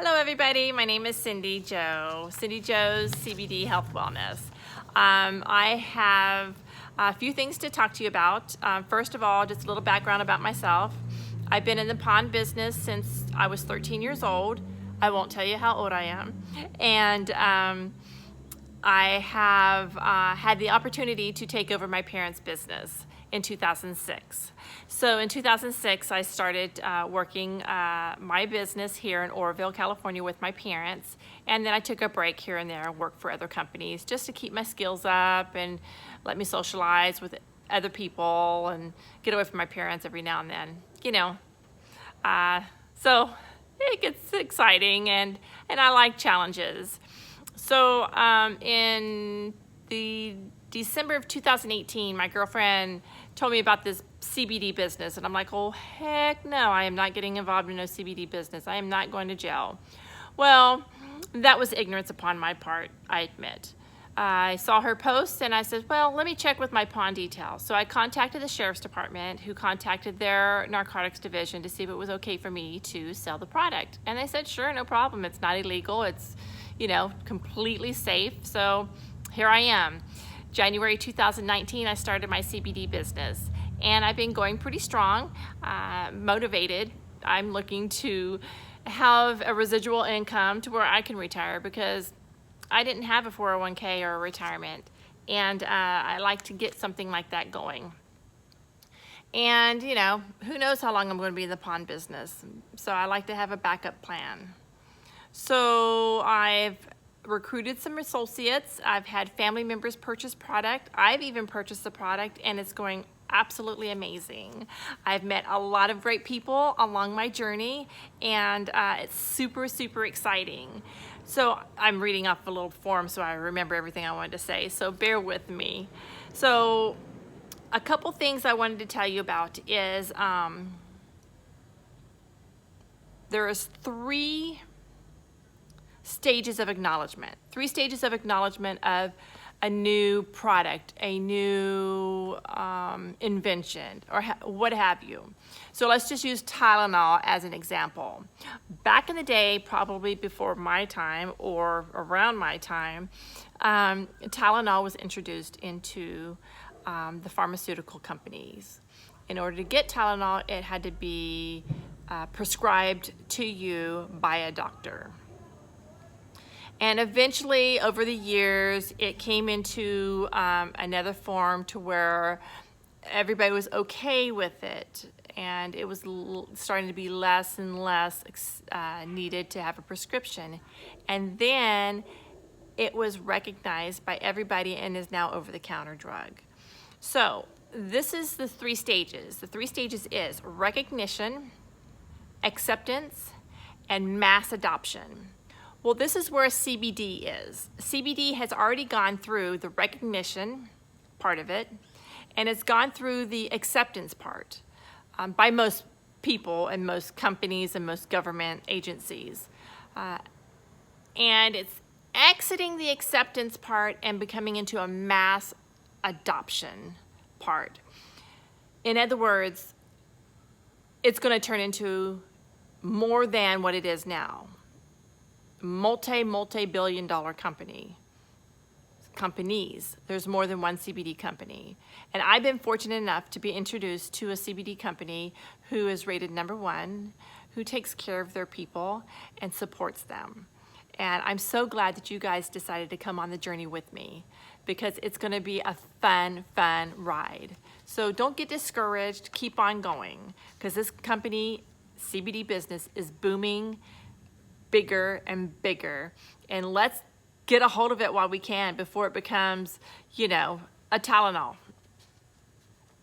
Hello everybody, my name is Cindy Joe's CBD Health Wellness. I have a few things to talk to you about. First of all, just a little background about myself. I've been in the pond business since I was 13 years old. I won't tell you how old I am. And I have had the opportunity to take over my parents' business in 2006. So in 2006, I started working my business here in Oroville, California with my parents. And then I took a break here and there and worked for other companies just to keep my skills up and let me socialize with other people and get away from my parents every now and then, you know. So it gets exciting and I like challenges. So in the December of 2018, my girlfriend told me about this CBD business, and I'm like, oh, heck no, I am not getting involved in no CBD business. I am not going to jail. Well, that was ignorance upon my part, I admit. I saw her post and I said, well, let me check with my pawn details. So I contacted the sheriff's department, who contacted their narcotics division to see if it was okay for me to sell the product. And they said, sure, no problem. It's not illegal. It's, you know, completely safe. So here I am. January 2019, I started my CBD business, and I've been going pretty strong, motivated. I'm looking to have a residual income to where I can retire, because I didn't have a 401k or a retirement, and I like to get something like that going. And, you know, who knows how long I'm going to be in the pawn business, so I like to have a backup plan. So I've recruited some associates. I've had family members purchase product. I've even purchased the product, and it's going absolutely amazing. I've met a lot of great people along my journey, and it's super, super exciting. So I'm reading off a little form so I remember everything I wanted to say, so bear with me. So a couple things I wanted to tell you about is there is three stages of acknowledgement of a new product, a new invention, or what have you. So let's just use Tylenol as an example. Back in the day, probably before my time or around my time, Tylenol was introduced into the pharmaceutical companies. In order to get Tylenol, it had to be prescribed to you by a doctor. And eventually, over the years, it came into another form to where everybody was okay with it. And it was starting to be less and less needed to have a prescription. And then it was recognized by everybody and is now over-the-counter drug. So this is the three stages. The three stages is recognition, acceptance, and mass adoption. Well, this is where CBD is. CBD has already gone through the recognition part of it, and it's gone through the acceptance part by most people and most companies and most government agencies. And it's exiting the acceptance part and becoming into a mass adoption part. In other words, it's going to turn into more than what it is now. Multi-billion dollar companies. There's more than one CBD company. And I've been fortunate enough to be introduced to a CBD company who is rated #1, who takes care of their people and supports them. And I'm so glad that you guys decided to come on the journey with me, because it's going to be a fun ride. So don't get discouraged. Keep on going, because this company, CBD business, is booming bigger and bigger, and let's get a hold of it while we can before it becomes, you know, a Tylenol.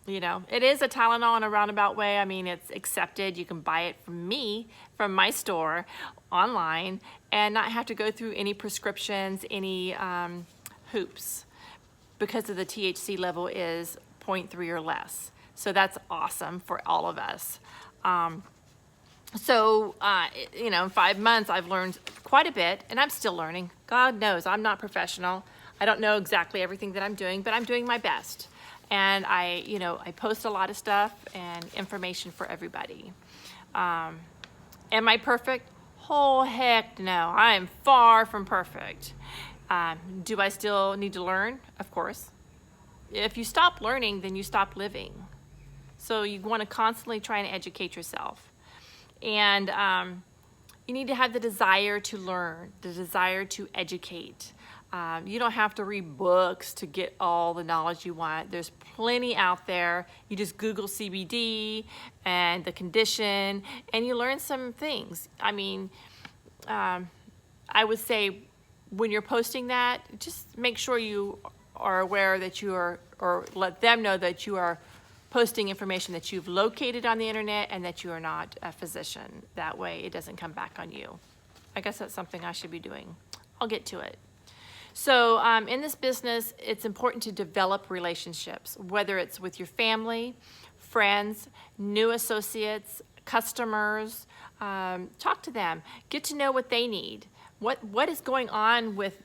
You know, it is a Tylenol in a roundabout way. I mean, it's accepted. You can buy it from me, from my store, online, and not have to go through any prescriptions, any hoops, because of the THC level is 0.3 or less. So that's awesome for all of us. So, you know, in 5 months, I've learned quite a bit, and I'm still learning. God knows, I'm not professional. I don't know exactly everything that I'm doing, but I'm doing my best. And I post a lot of stuff and information for everybody. Am I perfect? Oh, heck no. I am far from perfect. Do I still need to learn? Of course. If you stop learning, then you stop living. So you want to constantly try and educate yourself. And you need to have the desire to learn, the desire to educate. You don't have to read books to get all the knowledge you want. There's plenty out there. You just Google CBD and the condition, and you learn some things. I mean, I would say when you're posting that, just make sure you are aware that you are, or let them know that you are posting information that you've located on the internet and that you are not a physician. That way it doesn't come back on you. I guess that's something I should be doing. I'll get to it. So in this business, it's important to develop relationships, whether it's with your family, friends, new associates, customers. Talk to them. Get to know what they need. What is going on with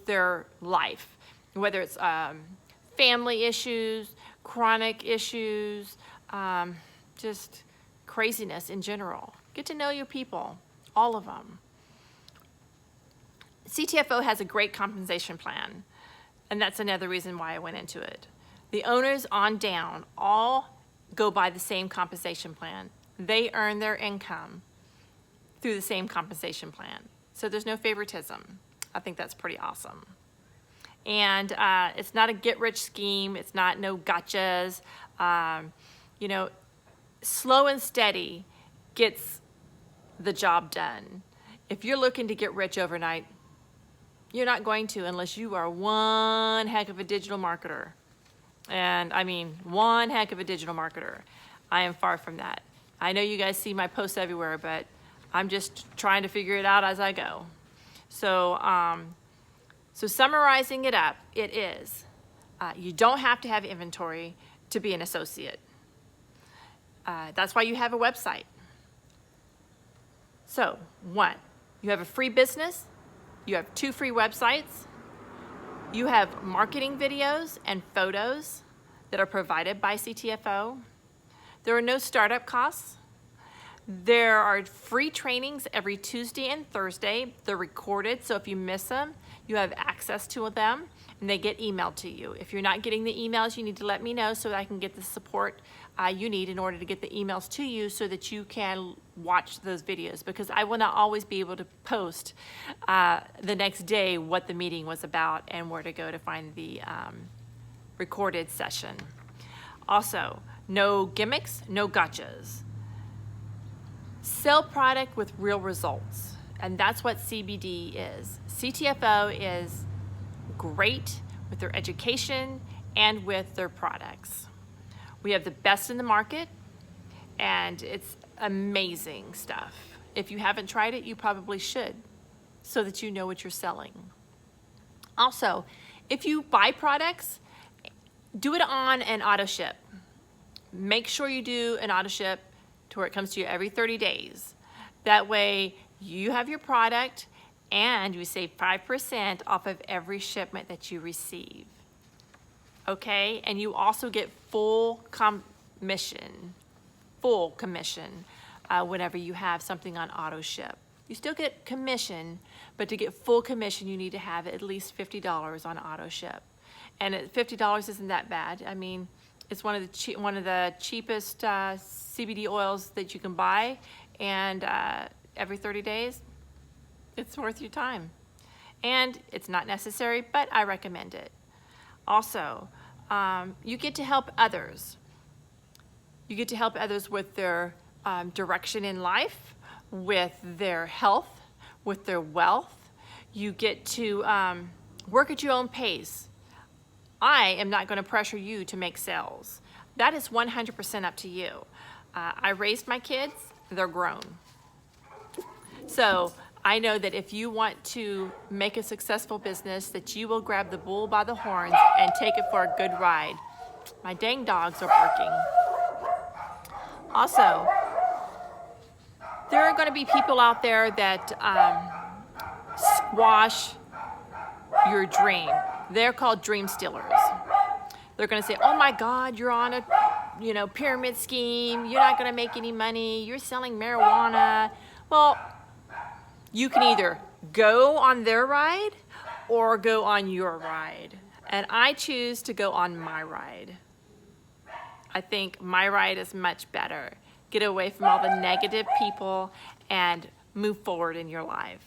their life, whether it's family issues, chronic issues, just craziness in general. Get to know your people, all of them. CTFO has a great compensation plan, and that's another reason why I went into it. The owners on down all go by the same compensation plan. They earn their income through the same compensation plan. So there's no favoritism. I think that's pretty awesome. And it's not a get-rich scheme. It's not no gotchas. You know, slow and steady gets the job done. If you're looking to get rich overnight, you're not going to unless you are one heck of a digital marketer. And I mean, one heck of a digital marketer. I am far from that. I know you guys see my posts everywhere, but I'm just trying to figure it out as I go. So, so summarizing it up, it is, you don't have to have inventory to be an associate. That's why you have a website. So, 1, you have a free business. You have 2 free websites. You have marketing videos and photos that are provided by CTFO. There are no startup costs. There are free trainings every Tuesday and Thursday. They're recorded, so if you miss them, you have access to them, and they get emailed to you. If you're not getting the emails, you need to let me know so that I can get the support you need in order to get the emails to you so that you can watch those videos, because I will not always be able to post the next day what the meeting was about and where to go to find the recorded session. Also, no gimmicks, no gotchas. Sell product with real results, and that's what CBD is. CTFO is great with their education and with their products. We have the best in the market, and it's amazing stuff. If you haven't tried it, you probably should, so that you know what you're selling. Also, if you buy products, do it on an auto ship. Make sure you do an auto ship to where it comes to you every 30 days. That way you have your product and you save 5% off of every shipment that you receive. Okay, and you also get full commission whenever you have something on auto ship. You still get commission, but to get full commission, you need to have at least $50 on auto ship. And $50 isn't that bad. I mean, it's one of the cheapest CBD oils that you can buy, and every 30 days, it's worth your time. And it's not necessary, but I recommend it. Also, you get to help others. You get to help others with their direction in life, with their health, with their wealth. You get to work at your own pace. I am not going to pressure you to make sales. That is 100% up to you. I raised my kids, they're grown. So I know that if you want to make a successful business, that you will grab the bull by the horns and take it for a good ride. My dang dogs are barking. Also, there are going to be people out there that squash your dream. They're called dream stealers. They're going to say, oh my God, you're on a pyramid scheme. You're not going to make any money. You're selling marijuana. Well, You can either go on their ride or go on your ride. And I choose to go on my ride. I think my ride is much better. Get away from all the negative people and move forward in your life.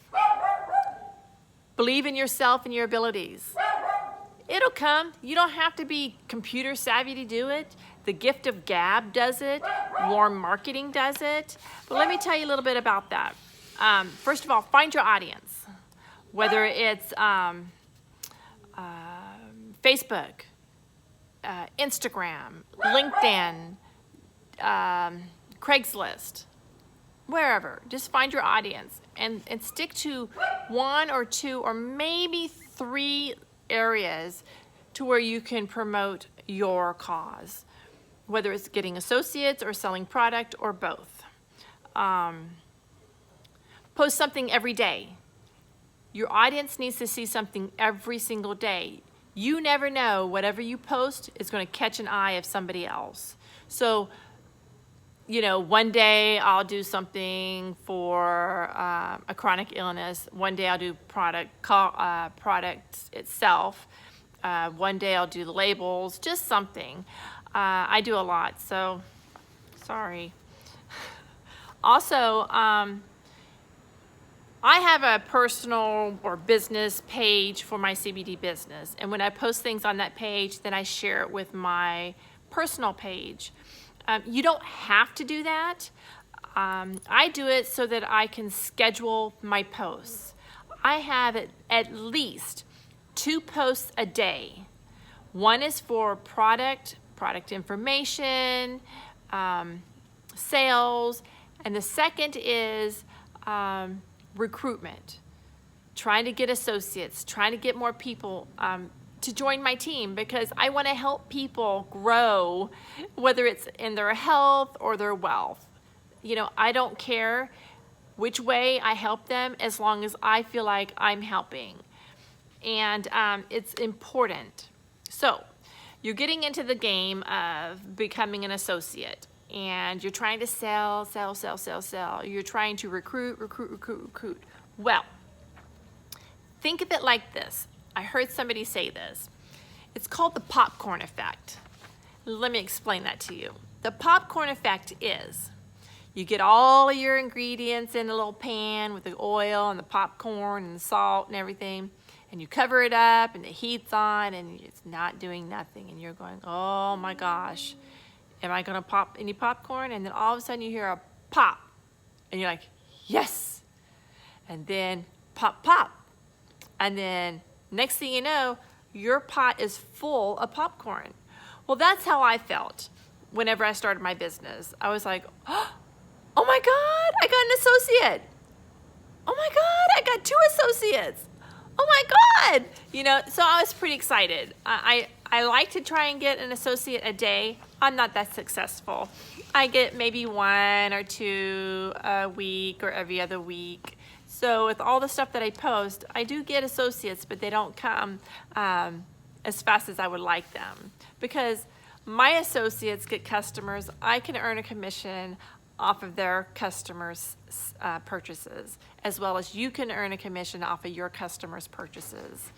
Believe in yourself and your abilities. It'll come. You don't have to be computer savvy to do it. The gift of gab does it. Warm marketing does it. But let me tell you a little bit about that. First of all, find your audience. Whether it's Facebook, Instagram, LinkedIn, Craigslist, wherever. Just find your audience and stick to one or two or maybe 3 areas to where you can promote your cause, whether it's getting associates or selling product or both. Post something every day. Your audience needs to see something every single day. You never know, whatever you post is going to catch an eye of somebody else. So, you know, one day I'll do something for a chronic illness. One day I'll do product itself. One day I'll do the labels, just something. I do a lot, so sorry. Also, I have a personal or business page for my CBD business. And when I post things on that page, then I share it with my personal page. You don't have to do that. I do it so that I can schedule my posts. I have at least 2 posts a day. One is for product information, sales, and the second is recruitment, trying to get associates, trying to get more people to join my team, because I want to help people grow, whether it's in their health or their wealth. You know, I don't care which way I help them as long as I feel like I'm helping. And it's important. So you're getting into the game of becoming an associate, and you're trying to sell. You're trying to recruit. Well, think of it like this. I heard somebody say this. It's called the popcorn effect. Let me explain that to you. The popcorn effect is you get all of your ingredients in a little pan with the oil and the popcorn and the salt and everything, and you cover it up and the heat's on and it's not doing nothing, and you're going, oh my gosh, am I gonna pop any popcorn? And then all of a sudden you hear a pop and you're like, yes. And then pop, pop. And then next thing you know, your pot is full of popcorn. Well, that's how I felt whenever I started my business. I was like, oh my God, I got an associate. Oh my God, I got 2 associates. Oh my God. You know, so I was pretty excited. I like to try and get an associate a day. I'm not that successful. I get maybe 1 or 2 a week or every other week. So with all the stuff that I post, I do get associates, but they don't come as fast as I would like them. Because my associates get customers, I can earn a commission off of their customers' purchases, as well as you can earn a commission off of your customers' purchases.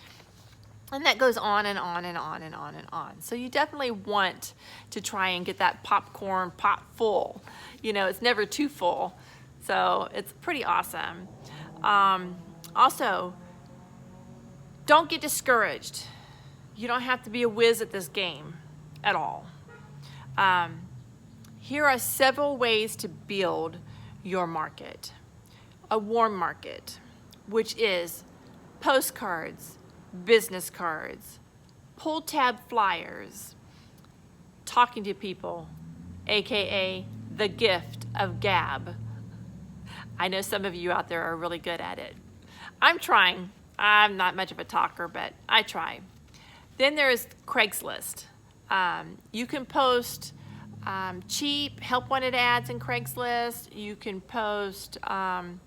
And that goes on and on and on and on and on. So you definitely want to try and get that popcorn pot full. You know, it's never too full. So it's pretty awesome. Also, don't get discouraged. You don't have to be a whiz at this game at all. Here are several ways to build your market. A warm market, which is postcards, business cards, pull tab flyers, talking to people, aka the gift of gab. I know some of you out there are really good at it. I'm trying. I'm not much of a talker, but I try. Then there's Craigslist. You can post cheap help wanted ads in Craigslist. You can post some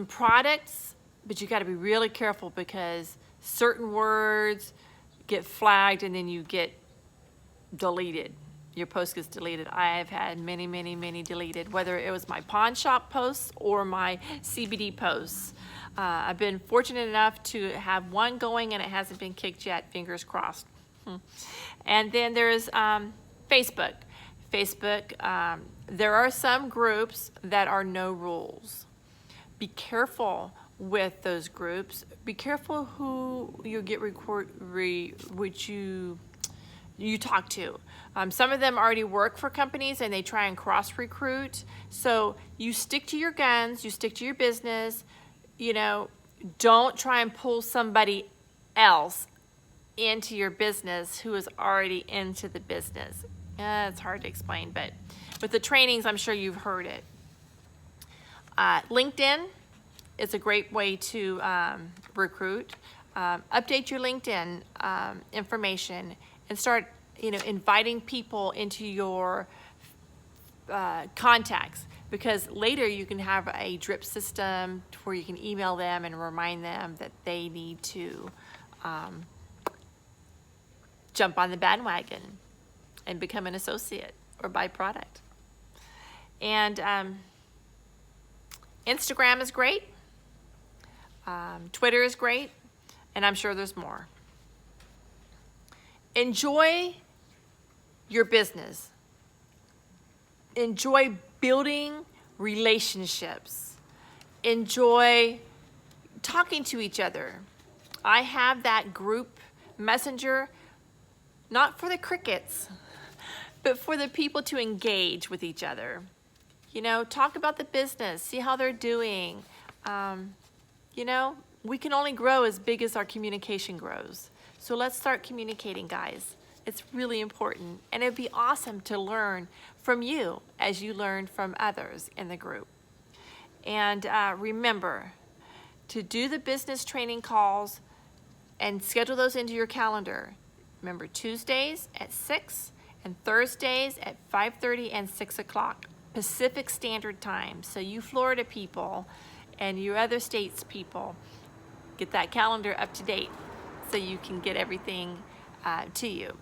products, but you got to be really careful because certain words get flagged and then you get deleted. your post gets deleted. I have had many, many, many deleted, whether it was my pawn shop posts or my CBD posts. I've been fortunate enough to have one going and it hasn't been kicked yet, fingers crossed. And then there's Facebook. Facebook, there are some groups that are no rules. Be careful with those groups. Be careful who you get which you talk to. Some of them already work for companies and they try and cross recruit. So you stick to your guns, you stick to your business, you know, don't try and pull somebody else into your business who is already into the business. It's hard to explain, but with the trainings, I'm sure you've heard it. LinkedIn is a great way to recruit. Update your LinkedIn information and start, you know, inviting people into your contacts, because later you can have a drip system where you can email them and remind them that they need to jump on the bandwagon and become an associate or buy product. And Instagram is great. Twitter is great. And I'm sure there's more. Enjoy your business. Enjoy building relationships. Enjoy talking to each other. I have that group messenger, not for the crickets, but for the people to engage with each other. You know, talk about the business, see how they're doing. You know, we can only grow as big as our communication grows. So let's start communicating, guys. It's really important. And it'd be awesome to learn from you as you learn from others in the group. And remember to do the business training calls and schedule those into your calendar. Remember, Tuesdays at 6 and Thursdays at 5:30 and 6 o'clock Pacific Standard Time. So you Florida people and you other states people, get that calendar up to date so you can get everything to you.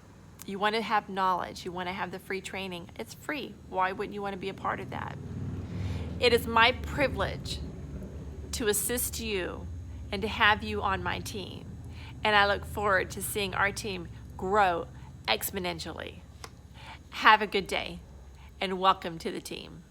You want to have knowledge. You want to have the free training. It's free. Why wouldn't you want to be a part of that? It is my privilege to assist you and to have you on my team. And I look forward to seeing our team grow exponentially. Have a good day and welcome to the team.